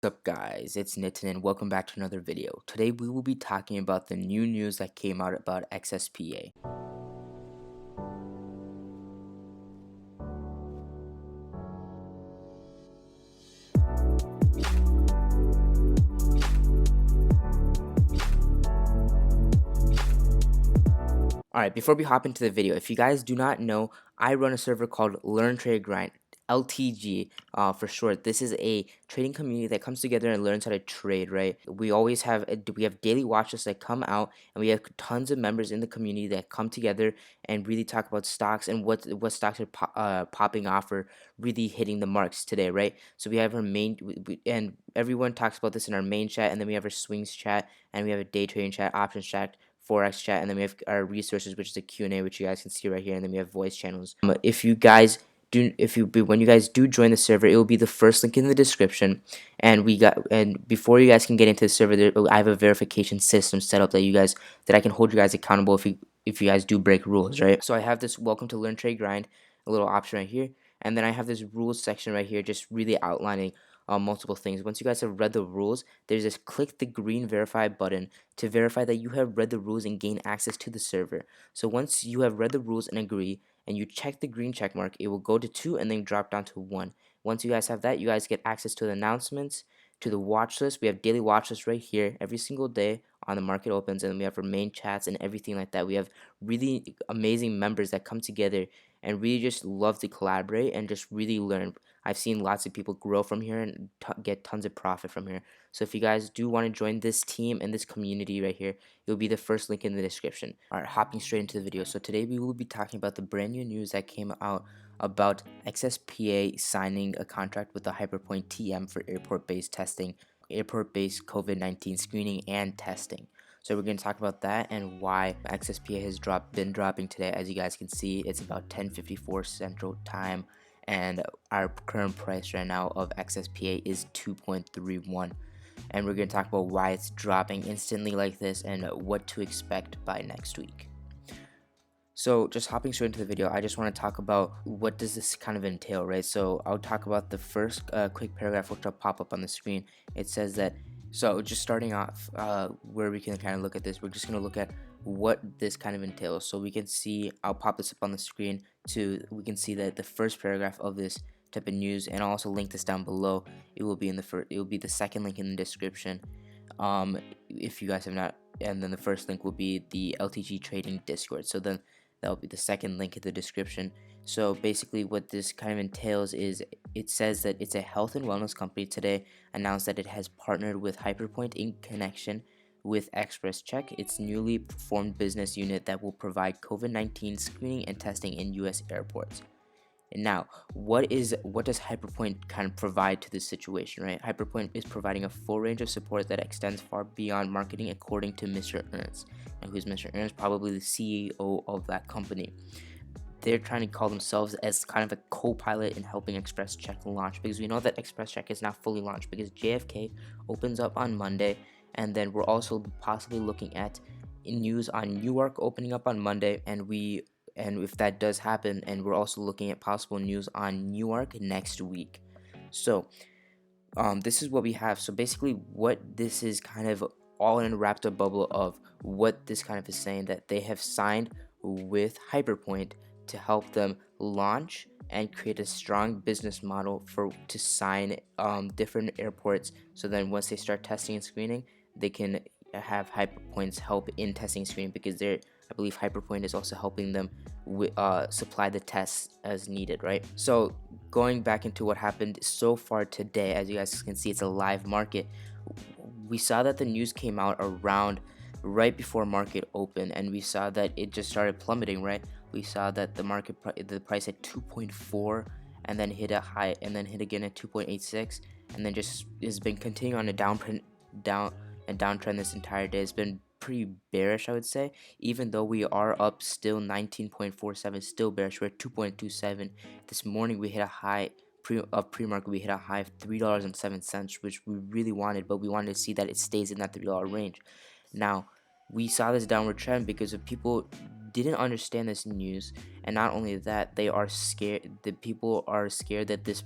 What's up guys, it's Nitin and welcome back to another video. Today we will be talking about the new news that came out about XSPA. Alright, before we hop into the video, if you guys do not know, I run a server called Learn Trade Grind, LTG for short. This is a trading community that comes together and learns how to trade, right? We always have daily watches that come out, and we have tons of members in the community that come together and really talk about stocks and what stocks are popping off or really hitting the marks today, right? So we have our and everyone talks about this in our main chat, and then we have our swings chat, and we have a day trading chat, options chat, forex chat, and then we have our resources, which is a Q&A, which you guys can see right here, and then we have voice channels. If you guys when you guys do join the server, it will be the first link in the description, and before you guys can get into the server, I have a verification system set up that I can hold you guys accountable if you guys do break rules, right? So I have this welcome to Learn Trade Grind, a little option right here, and then I have this rules section right here, just really outlining multiple things. Once you guys have read the rules, there's this click the green verify button to verify that you have read the rules and gain access to the server. So once you have read the rules and agree, and you check the green check mark, it will go to 2 and then drop down to 1. Once you guys have that, you guys get access to the announcements, to the watch list. We have daily watch list right here every single day on the market opens, and we have our main chats and everything like that. We have really amazing members that come together and really just love to collaborate and just really learn. I've seen lots of people grow from here and get tons of profit from here. So if you guys do want to join this team and this community right here, it will be the first link in the description. Alright, hopping straight into the video. So today we will be talking about the brand new news that came out about XSPA signing a contract with the HyperPointe TM for airport-based testing, airport-based COVID-19 screening and testing. So we're going to talk about that and why XSPA has been dropping today. As you guys can see, it's about 10:54 Central Time, and our current price right now of XSPA is 2.31. And we're going to talk about why it's dropping instantly like this and what to expect by next week. So just hopping straight into the video, I just want to talk about what does this kind of entail, right? So I'll talk about the first quick paragraph which will pop up on the screen. It says that, so just starting off where we can kind of look at this, we're just going to look at what this kind of entails. So we can see, I'll pop this up on the screen we can see that the first paragraph of this type of news, and I'll also link this down below. It will be the second link in the description. If you guys have not, and then the first link will be the LTG trading Discord. So then that'll be the second link in the description. So basically what this kind of entails is, it says that it's a health and wellness company today announced that it has partnered with HyperPointe in connection with XpressCheck, its newly formed business unit that will provide COVID-19 screening and testing in US airports. And now, what does HyperPointe kind of provide to this situation, right? HyperPointe is providing a full range of support that extends far beyond marketing, according to Mr. Ernst. And who's Mr. Ernst? Probably the CEO of that company. They're trying to call themselves as kind of a co-pilot in helping XpressCheck launch, because we know that XpressCheck is not fully launched because JFK opens up on Monday, and then we're also possibly looking at news on Newark opening up on Monday, and if that does happen, and we're also looking at possible news on Newark next week. So this is what we have. So basically what this is kind of all in a wrapped up bubble of what this kind of is saying, that they have signed with HyperPointe to help them launch and create a strong business model to sign different airports, so then once they start testing and screening, they can have HyperPointe's help in testing and screening, because I believe HyperPointe is also helping them supply the tests as needed, right? So going back into what happened so far today, as you guys can see, it's a live market. We saw that the news came out around right before market open, and we saw that it just started plummeting, right? We saw that the price at 2.4, and then hit a high, and then hit again at 2.86, and then just has been continuing on a downtrend this entire day. It's been pretty bearish, I would say, even though we are up still 19.47, still bearish. We're at 2.27. This morning we hit a high pre-market, we hit a high of $3.07, which we really wanted, but we wanted to see that it stays in that $3 range. Now, we saw this downward trend because of people didn't understand this news, and not only that, they are scared. The people are scared that this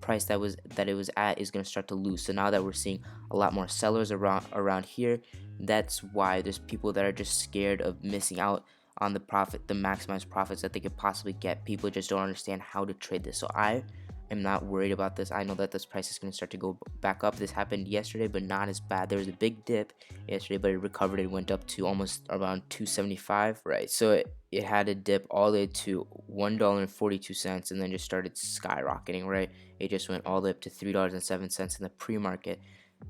price that it was at is going to start to lose. So now that we're seeing a lot more sellers around here, that's why there's people that are just scared of missing out on the maximized profits that they could possibly get. People just don't understand how to trade this. So I am not worried about this. I know that this price is going to start to go back up. This happened yesterday, but not as bad. There was a big dip yesterday, but it recovered. It went up to almost around 275, right? So it had a dip all the way to $1.42 and then just started skyrocketing, right? It just went all the way up to $3.07 in the pre-market.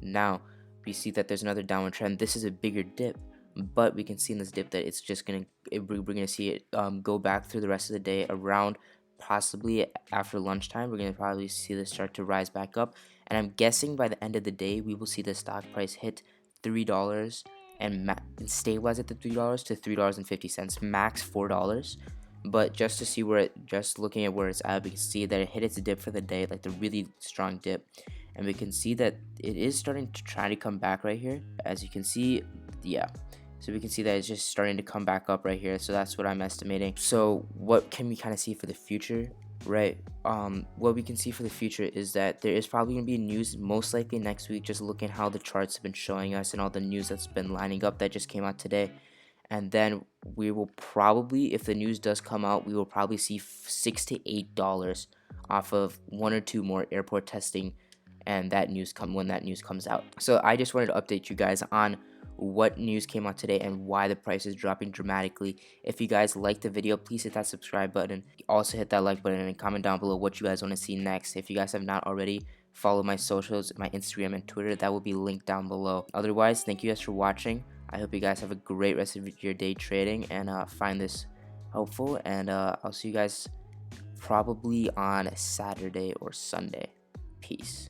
Now we see that there's another downward trend. This is a bigger dip, but we can see in this dip that it's just we're gonna see it go back through the rest of the day. Around possibly after lunchtime, we're gonna probably see this start to rise back up, and I'm guessing by the end of the day we will see the stock price hit $3 and stabilize at the $3 to $3.50, max $4. But just to see just looking at where it's at, we can see that it hit its dip for the day, like the really strong dip, and we can see that it is starting to try to come back right here. As you can see, yeah, so we can see that it's just starting to come back up right here. So that's what I'm estimating. So what can we kind of see for the future, right? What we can see for the future is that there is probably going to be news most likely next week, just looking how the charts have been showing us and all the news that's been lining up that just came out today. And then we will probably, if the news does come out, we will probably see $6 to $8 off of one or two more airport testing, and when that news comes out. So I just wanted to update you guys on what news came out today and why the price is dropping dramatically. If you guys liked the video, please hit that subscribe button. Also hit that like button and comment down below what you guys want to see next. If you guys have not already, follow my socials, my Instagram and Twitter. That will be linked down below. Otherwise, thank you guys for watching. I hope you guys have a great rest of your day trading and find this helpful. And I'll see you guys probably on Saturday or Sunday. Peace.